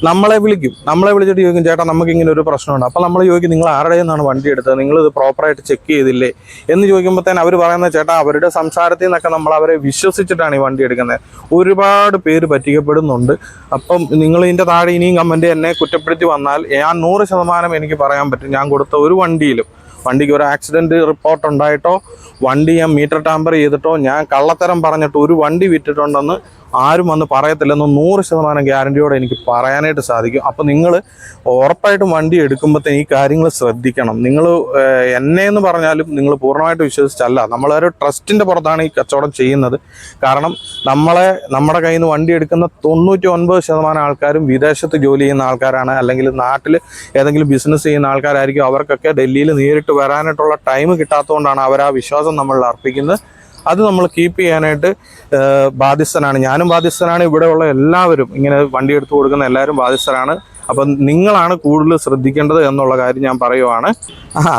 നമ്മളെ വിളിച്ചിട്ട് ചോദിക്കും, ചേട്ടാ നമുക്കിങ്ങനെ ഒരു പ്രശ്നമുണ്ട്. അപ്പോൾ നമ്മൾ ചോദിക്കും, നിങ്ങൾ ആരുടെ നിന്നാണ് വണ്ടി എടുത്തത്, നിങ്ങളിത് പ്രോപ്പറായിട്ട് ചെക്ക് ചെയ്തില്ലേ എന്ന് ചോദിക്കുമ്പോഴത്തേന് അവർ പറയുന്നത്, ചേട്ടാ അവരുടെ സംസാരത്തിൽ നിന്നൊക്കെ നമ്മൾ അവരെ വിശ്വസിച്ചിട്ടാണ് ഈ വണ്ടി എടുക്കുന്നത്. ഒരുപാട് പേര് പറ്റിക്കപ്പെടുന്നുണ്ട്. അപ്പം നിങ്ങൾ ഇതിൻ്റെ താഴെ ഇനിയും കമൻറ്റ് എന്നെ കുറ്റപ്പെടുത്തി വന്നാൽ ഞാൻ 100% എനിക്ക് പറയാൻ പറ്റും, ഞാൻ കൊടുത്ത ഒരു വണ്ടിക്ക് ഒരു ആക്സിഡൻറ്റ് റിപ്പോർട്ട് ഉണ്ടായിട്ടോ വണ്ടി ഞാൻ മീറ്റർ ടാമ്പർ ചെയ്തിട്ടോ ഞാൻ കള്ളത്തരം പറഞ്ഞിട്ട് ഒരു വണ്ടി വിറ്റിട്ടുണ്ടെന്ന് ആരും വന്ന് പറയത്തില്ലെന്ന് 100% ഗ്യാരണ്ടിയോടെ എനിക്ക് പറയാനായിട്ട് സാധിക്കും. അപ്പോൾ നിങ്ങൾ ഉറപ്പായിട്ടും വണ്ടി എടുക്കുമ്പോഴത്തേന് ഈ കാര്യങ്ങൾ ശ്രദ്ധിക്കണം. നിങ്ങൾ എന്നെ എന്ന് പറഞ്ഞാലും നിങ്ങൾ പൂർണ്ണമായിട്ട് വിശ്വസിച്ചല്ല, നമ്മളൊരു ട്രസ്റ്റിൻ്റെ പുറത്താണ് ഈ കച്ചവടം ചെയ്യുന്നത്. കാരണം നമ്മുടെ കയ്യിൽ നിന്ന് വണ്ടി എടുക്കുന്ന 99% ആൾക്കാരും വിദേശത്ത് ജോലി ചെയ്യുന്ന ആൾക്കാരാണ്, അല്ലെങ്കിൽ നാട്ടിൽ ഏതെങ്കിലും ബിസിനസ് ചെയ്യുന്ന ആൾക്കാരായിരിക്കും. അവർക്കൊക്കെ ഡൽഹിയിൽ നേരിട്ട് വരാനായിട്ടുള്ള ടൈം കിട്ടാത്തതുകൊണ്ടാണ് അവർ ആ വിശ്വാസം നമ്മളിൽ അർപ്പിക്കുന്നത്. അത് നമ്മൾ കീപ്പ് ചെയ്യാനായിട്ട് ബാധ്യസ്ഥനാണ്. ഞാനും ബാധ്യസ്ഥനാണ്, ഇവിടെയുള്ള എല്ലാവരും ഇങ്ങനെ വണ്ടി എടുത്തു കൊടുക്കുന്ന എല്ലാവരും ബാധ്യസ്ഥരാണ്. അപ്പം നിങ്ങളാണ് കൂടുതൽ ശ്രദ്ധിക്കേണ്ടത് എന്നുള്ള കാര്യം ഞാൻ പറയുവാണ്.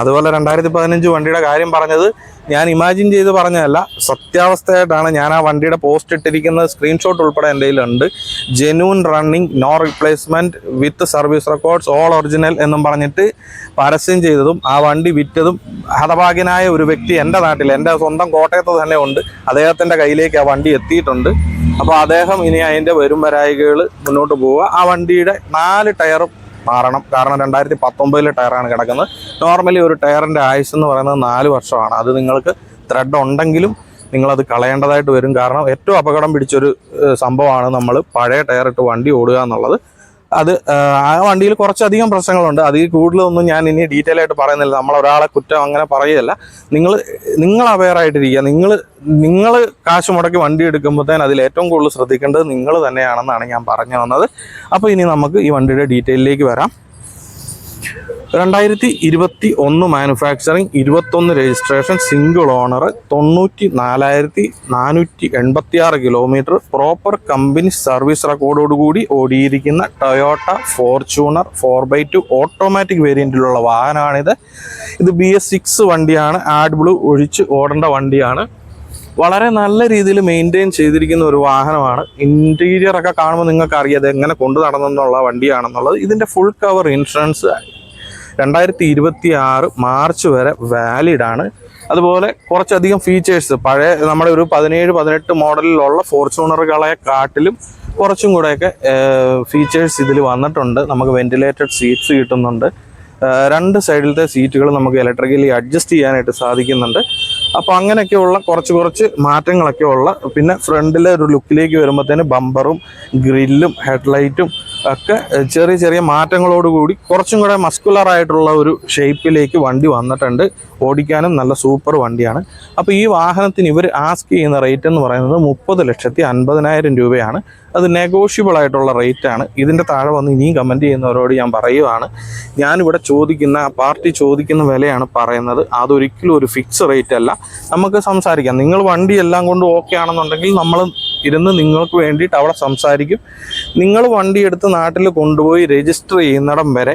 അതുപോലെ 2015 വണ്ടിയുടെ കാര്യം പറഞ്ഞത് ഞാൻ ഇമാജിൻ ചെയ്ത് പറഞ്ഞതല്ല, സത്യാവസ്ഥയായിട്ടാണ്. ഞാൻ ആ വണ്ടിയുടെ പോസ്റ്റ് ഇട്ടിരിക്കുന്ന സ്ക്രീൻഷോട്ട് ഉൾപ്പെടെ എൻ്റെ കയ്യിലുണ്ട്. ജെന്യൂൻ റണ്ണിങ്, നോ റീപ്ലേസ്മെൻറ്റ്, വിത്ത് സർവീസ് റെക്കോർഡ്സ്, ഓൾ ഒറിജിനൽ എന്നും പറഞ്ഞിട്ട് പരസ്യം ചെയ്തതും ആ വണ്ടി വിറ്റതും ഹതഭാഗ്യനായ ഒരു വ്യക്തി എൻ്റെ നാട്ടിൽ, എൻ്റെ സ്വന്തം കോട്ടയത്ത് തന്നെ ഉണ്ട്. അദ്ദേഹത്തിൻ്റെ കയ്യിലേക്ക് ആ വണ്ടി എത്തിയിട്ടുണ്ട്. അപ്പോൾ അദ്ദേഹം ഇനി അതിൻ്റെ വരും വരായികകൾ മുന്നോട്ട് പോവുക. ആ വണ്ടിയുടെ 4 ടയറും മാറണം. കാരണം 2019 ടയറാണ് കിടക്കുന്നത്. നോർമലി ഒരു ടയറിൻ്റെ ആയുസ് എന്ന് പറയുന്നത് 4 വർഷമാണ്. അത് നിങ്ങൾക്ക് ത്രെഡ് ഉണ്ടെങ്കിലും നിങ്ങളത് കളയേണ്ടതായിട്ട് വരും. കാരണം ഏറ്റവും അപകടം പിടിച്ചൊരു സംഭവമാണ് നമ്മൾ പഴയ ടയറിട്ട് വണ്ടി ഓടുക എന്നുള്ളത്. അത് ആ വണ്ടിയിൽ കുറച്ചധികം പ്രശ്നങ്ങളുണ്ട്. അതിൽ കൂടുതലൊന്നും ഞാൻ ഇനി ഡീറ്റെയിൽ ആയിട്ട് പറയുന്നില്ല. നമ്മളൊരാളെ കുറ്റം അങ്ങനെ പറയുകയല്ല. നിങ്ങൾ അവെയറായിട്ടിരിക്കുക. നിങ്ങൾ കാശ് മുടക്കി വണ്ടി എടുക്കുമ്പോഴത്തേന് അതിൽ ഏറ്റവും കൂടുതൽ ശ്രദ്ധിക്കേണ്ടത് നിങ്ങൾ തന്നെയാണെന്നാണ് ഞാൻ പറഞ്ഞു വന്നത്. അപ്പോൾ ഇനി നമുക്ക് ഈ വണ്ടിയുടെ ഡീറ്റെയിലേക്ക് വരാം. 2021 manufacturing, 21 registration, single owner, 94,486 kilometre, proper company service റെക്കോർഡോടുകൂടി ഓടിയിരിക്കുന്ന ടൊയോട്ട ഫോർച്യൂണർ 4x2 ഓട്ടോമാറ്റിക് വേരിയൻറ്റിലുള്ള വാഹനമാണിത്. ഇത് BS6 വണ്ടിയാണ്. ആഡ് ബ്ലൂ ഒഴിച്ച് ഓടേണ്ട വണ്ടിയാണ്. വളരെ നല്ല രീതിയിൽ മെയിൻറ്റെയിൻ ചെയ്തിരിക്കുന്ന ഒരു വാഹനമാണ്. ഇൻറ്റീരിയർ ഒക്കെ കാണുമ്പോൾ നിങ്ങൾക്ക് അറിയാം ഇത് എങ്ങനെ കൊണ്ടു നടന്നെന്നുള്ള വണ്ടിയാണെന്നുള്ളത്. ഇതിൻ്റെ ഫുൾ കവർ ഇൻഷുറൻസ് 2026 മാർച്ച് വരെ വാലിഡാണ്. അതുപോലെ കുറച്ചധികം ഫീച്ചേഴ്സ് പഴയ നമ്മുടെ ഒരു 17-18 മോഡലിലുള്ള ഫോർച്യൂണറുകളെ കാട്ടിലും കുറച്ചും കൂടെയൊക്കെ ഫീച്ചേഴ്സ് ഇതിൽ വന്നിട്ടുണ്ട്. നമുക്ക് വെന്റിലേറ്റഡ് സീറ്റ്സ് കിട്ടുന്നുണ്ട്. 2 സൈഡിലത്തെ സീറ്റുകൾ നമുക്ക് ഇലക്ട്രിക്കലി അഡ്ജസ്റ്റ് ചെയ്യാനായിട്ട് സാധിക്കുന്നുണ്ട്. അപ്പോൾ അങ്ങനെയൊക്കെയുള്ള കുറച്ച് മാറ്റങ്ങളൊക്കെ ഉള്ള, പിന്നെ ഫ്രണ്ടിലെ ഒരു ലുക്കിലേക്ക് വരുമ്പോഴത്തേന് ബമ്പറും ഗ്രില്ലും ഹെഡ്ലൈറ്റും ഒക്കെ ചെറിയ മാറ്റങ്ങളോടുകൂടി കുറച്ചും കൂടെ മസ്കുലർ ആയിട്ടുള്ള ഒരു ഷേപ്പിലേക്ക് വണ്ടി വന്നിട്ടുണ്ട്. ഓടിക്കാനും നല്ല സൂപ്പർ വണ്ടിയാണ്. അപ്പോൾ ഈ വാഹനത്തിന് ഇവർ ആസ്ക് ചെയ്യുന്ന റേറ്റ് എന്ന് പറയുന്നത് 30,50,000 രൂപയാണ്. അത് നെഗോഷ്യബിൾ ആയിട്ടുള്ള റേറ്റാണ്. ഇതിൻ്റെ താഴെ വന്ന് ഇനിയും കമൻറ്റ് ചെയ്യുന്നവരോട് ഞാൻ പറയുവാണ്, ഞാനിവിടെ പാർട്ടി ചോദിക്കുന്ന വിലയാണ് പറയുന്നത്. അതൊരിക്കലും ഒരു ഫിക്സ് റേറ്റ് അല്ല. നമുക്ക് സംസാരിക്കാം. നിങ്ങൾ വണ്ടി എല്ലാം കൊണ്ട് ഓക്കെ ആണെന്നുണ്ടെങ്കിൽ നമ്മൾ ഇരുന്ന് നിങ്ങൾക്ക് വേണ്ടിയിട്ട് അവിടെ സംസാരിക്കും. നിങ്ങൾ വണ്ടി എടുത്ത് നാട്ടിൽ കൊണ്ടുപോയി രജിസ്റ്റർ ചെയ്യുന്നിടം വരെ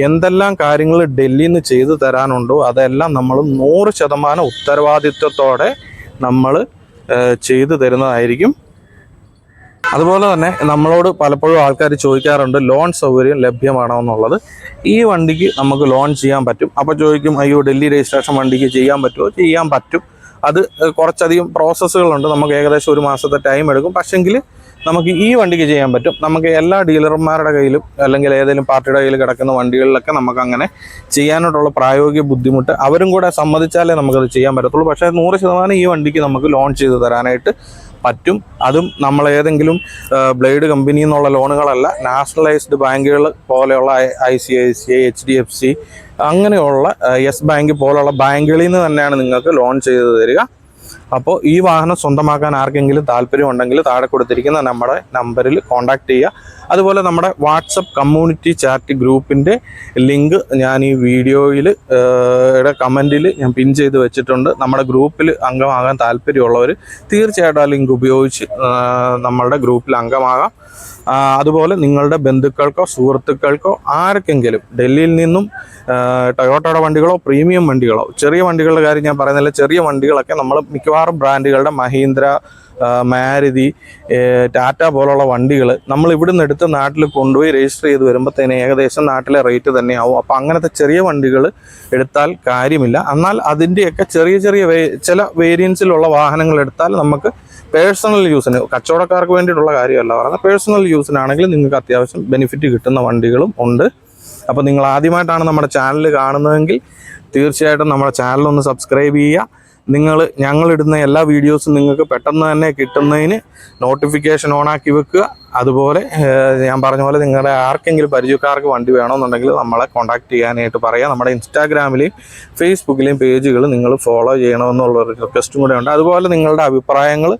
എന്തെല്ലാം കാര്യങ്ങൾ ഡൽഹിയിൽ നിന്ന് ചെയ്തു തരാനുണ്ടോ അതെല്ലാം നമ്മൾ 100% ഉത്തരവാദിത്വത്തോടെ നമ്മൾ ചെയ്തു തരുന്നതായിരിക്കും. അതുപോലെ തന്നെ നമ്മളോട് പലപ്പോഴും ആൾക്കാർ ചോദിക്കാറുണ്ട് ലോൺ സൗകര്യം ലഭ്യമാണോ എന്നുള്ളത്. ഈ വണ്ടിക്ക് നമുക്ക് ലോൺ ചെയ്യാൻ പറ്റും. അപ്പോൾ ചോദിക്കും, അയ്യോ ഡൽഹി രജിസ്ട്രേഷൻ വണ്ടിക്ക് ചെയ്യാൻ പറ്റുമോ? ചെയ്യാൻ പറ്റും. അത് കുറച്ചധികം പ്രോസസ്സുകളുണ്ട്. നമുക്ക് ഏകദേശം 1 മാസത്തെ ടൈം എടുക്കും. പക്ഷെങ്കിൽ നമുക്ക് ഈ വണ്ടിക്ക് ചെയ്യാൻ പറ്റും. നമുക്ക് എല്ലാ ഡീലർമാരുടെ കയ്യിലും അല്ലെങ്കിൽ ഏതെങ്കിലും പാർട്ടിയുടെ കയ്യിൽ കിടക്കുന്ന വണ്ടികളിലൊക്കെ നമുക്ക് അങ്ങനെ ചെയ്യാനായിട്ടുള്ള പ്രായോഗിക ബുദ്ധിമുട്ട് അവരും കൂടെ സമ്മതിച്ചാലേ നമുക്കത് ചെയ്യാൻ പറ്റത്തുള്ളൂ. പക്ഷേ 100% ഈ വണ്ടിക്ക് നമുക്ക് ലോൺ ചെയ്ത് തരാനായിട്ട് പറ്റും. അതും നമ്മൾ ഏതെങ്കിലും ബ്ലേഡ് കമ്പനിയിൽ നിന്നുള്ള ലോണുകളല്ല, നാഷണലൈസ്ഡ് ബാങ്കുകൾ പോലെയുള്ള ICICI, HDFC അങ്ങനെയുള്ള യെസ് ബാങ്ക് പോലുള്ള ബാങ്കുകളിൽ നിന്ന് തന്നെയാണ് നിങ്ങൾക്ക് ലോൺ ചെയ്ത് തരിക. അപ്പോൾ ഈ വാഹനം സ്വന്തമാക്കാൻ ആർക്കെങ്കിലും താല്പര്യമുണ്ടെങ്കിൽ താഴെ കൊടുത്തിരിക്കുന്ന നമ്മുടെ നമ്പറിൽ കോൺടാക്റ്റ് ചെയ്യുക. അതുപോലെ നമ്മുടെ വാട്സപ്പ് കമ്മ്യൂണിറ്റി ചാറ്റ് ഗ്രൂപ്പിൻ്റെ ലിങ്ക് ഞാൻ ഈ വീഡിയോയിൽ കമൻറ്റിൽ ഞാൻ പിൻ ചെയ്ത് വെച്ചിട്ടുണ്ട്. നമ്മുടെ ഗ്രൂപ്പിൽ അംഗമാകാൻ താല്പര്യമുള്ളവർ തീർച്ചയായിട്ടും ആ ലിങ്ക് ഉപയോഗിച്ച് നമ്മളുടെ ഗ്രൂപ്പിൽ അംഗമാകാം. അതുപോലെ നിങ്ങളുടെ ബന്ധുക്കൾക്കോ സുഹൃത്തുക്കൾക്കോ ആർക്കെങ്കിലും ഡൽഹിയിൽ നിന്നും ടൊയോട്ടയുടെ വണ്ടികളോ പ്രീമിയം വണ്ടികളോ, ചെറിയ വണ്ടികളുടെ കാര്യം ഞാൻ പറയുന്നില്ല, ചെറിയ വണ്ടികളൊക്കെ നമ്മൾ മിക്കവാറും ബ്രാൻഡുകളുടെ മഹീന്ദ്ര, മാരുതി, ടാറ്റ പോലുള്ള വണ്ടികൾ നമ്മൾ ഇവിടുന്ന് എടുത്ത് നാട്ടിൽ കൊണ്ടുപോയി രജിസ്റ്റർ ചെയ്ത് വരുമ്പോഴത്തേന് ഏകദേശം നാട്ടിലെ റേറ്റ് തന്നെയാവും. അപ്പോൾ അങ്ങനത്തെ ചെറിയ വണ്ടികൾ എടുത്താൽ കാര്യമില്ല. എന്നാൽ അതിൻ്റെയൊക്കെ ചെറിയ ചില വേരിയൻസിലുള്ള വാഹനങ്ങൾ എടുത്താൽ നമുക്ക് പേഴ്സണൽ യൂസിന്, കച്ചവടക്കാർക്ക് വേണ്ടിയിട്ടുള്ള കാര്യമല്ല പറയുന്നത്, പേഴ്സണൽ യൂസിനാണെങ്കിൽ നിങ്ങൾക്ക് അത്യാവശ്യം ബെനിഫിറ്റ് കിട്ടുന്ന വണ്ടികളും ഉണ്ട്. അപ്പോൾ നിങ്ങൾ ആദ്യമായിട്ടാണ് നമ്മുടെ ചാനൽ കാണുന്നതെങ്കിൽ തീർച്ചയായിട്ടും നമ്മുടെ ചാനലൊന്ന് സബ്സ്ക്രൈബ് ചെയ്യുക. ഞങ്ങളിടുന്ന എല്ലാ വീഡിയോസും നിങ്ങൾക്ക് പെട്ടെന്ന് തന്നെ കിട്ടുന്നതിന് നോട്ടിഫിക്കേഷൻ ഓണാക്കി വെക്കുക. അതുപോലെ ഞാൻ പറഞ്ഞ പോലെ നിങ്ങളുടെ ആർക്കെങ്കിലും പരിചയക്കാർക്ക് വണ്ടി വേണമെന്നുണ്ടെങ്കിൽ നമ്മളെ കോൺടാക്ട് ചെയ്യാനായിട്ട് പറയാം. നമ്മുടെ ഇൻസ്റ്റാഗ്രാമിലെയും ഫേസ്ബുക്കിലെയും പേജുകൾ നിങ്ങൾ ഫോളോ ചെയ്യണമെന്നുള്ളൊരു റിക്വസ്റ്റും കൂടെ ഉണ്ട്. അതുപോലെ നിങ്ങളുടെ അഭിപ്രായങ്ങൾ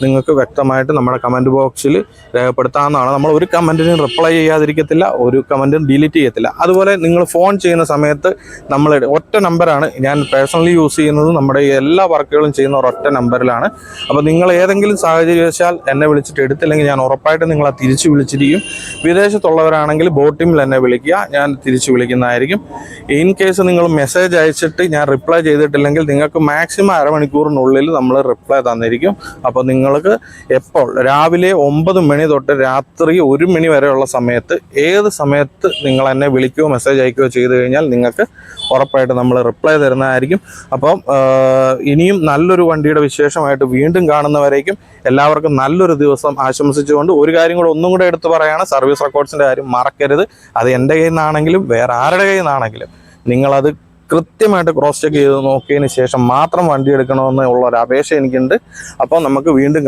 നിങ്ങൾക്ക് വ്യക്തമായിട്ട് നമ്മുടെ കമൻറ്റ് ബോക്സിൽ രേഖപ്പെടുത്താവുന്നതാണ്. നമ്മൾ ഒരു കമൻറ്റിനും റിപ്ലൈ ചെയ്യാതിരിക്കത്തില്ല, ഒരു കമൻറ്റും ഡിലീറ്റ് ചെയ്യത്തില്ല. അതുപോലെ നിങ്ങൾ ഫോൺ ചെയ്യുന്ന സമയത്ത് നമ്മൾ ഒറ്റ നമ്പറാണ് ഞാൻ പേഴ്സണലി യൂസ് ചെയ്യുന്നത്. നമ്മുടെ എല്ലാ വർക്കുകളും ചെയ്യുന്ന ഒരൊറ്റ നമ്പറിലാണ്. അപ്പോൾ നിങ്ങൾ ഏതെങ്കിലും സാഹചര്യവശാൽ എന്നെ വിളിച്ചിട്ട് എടുത്തില്ലെങ്കിൽ ഞാൻ ഉറപ്പായിട്ടും നിങ്ങളെ തിരിച്ച് വിളിച്ചിരിക്കും. വിദേശത്തുള്ളവരാണെങ്കിൽ ബോട്ടിമിൽ എന്നെ വിളിക്കുക, ഞാൻ തിരിച്ച് വിളിക്കുന്നതായിരിക്കും. ഇൻ കേസ് നിങ്ങൾ മെസ്സേജ് അയച്ചിട്ട് ഞാൻ റിപ്ലൈ ചെയ്തിട്ടില്ലെങ്കിൽ നിങ്ങൾക്ക് മാക്സിമം അരമണിക്കൂറിനുള്ളിൽ നമ്മൾ റിപ്ലൈ തന്നിരിക്കും. അപ്പോൾ നിങ്ങൾക്ക് എപ്പോൾ രാവിലെ 9 മണി തൊട്ട് രാത്രി 1 മണി വരെയുള്ള സമയത്ത് ഏത് സമയത്ത് നിങ്ങൾ എന്നെ വിളിക്കുകയോ മെസ്സേജ് അയക്കുകയോ ചെയ്തു കഴിഞ്ഞാൽ നിങ്ങൾക്ക് ഉറപ്പായിട്ട് നമ്മൾ റിപ്ലൈ തരുന്നതായിരിക്കും. അപ്പം ഇനിയും നല്ലൊരു വണ്ടിയുടെ വിശേഷമായിട്ട് വീണ്ടും കാണുന്നവരേക്കും എല്ലാവർക്കും നല്ലൊരു ദിവസം ആശംസിച്ചുകൊണ്ട് ഒരു കാര്യം കൂടെ ഒന്നും കൂടെ എടുത്തു പറയുകയാണ്, സർവീസ് റെക്കോർഡ്സിൻ്റെ കാര്യം മറക്കരുത്. അത് എൻ്റെ കയ്യിൽ നിന്നാണെങ്കിലും വേറെ ആരുടെ കയ്യിൽ നിന്നാണെങ്കിലും നിങ്ങളത് കൃത്യമായിട്ട് ക്രോസ് ചെക്ക് ചെയ്ത് നോക്കിയതിന് ശേഷം മാത്രം വണ്ടി എടുക്കണമെന്നുള്ള ഒരു അപേക്ഷ എനിക്കുണ്ട്. അപ്പോൾ നമുക്ക് വീണ്ടും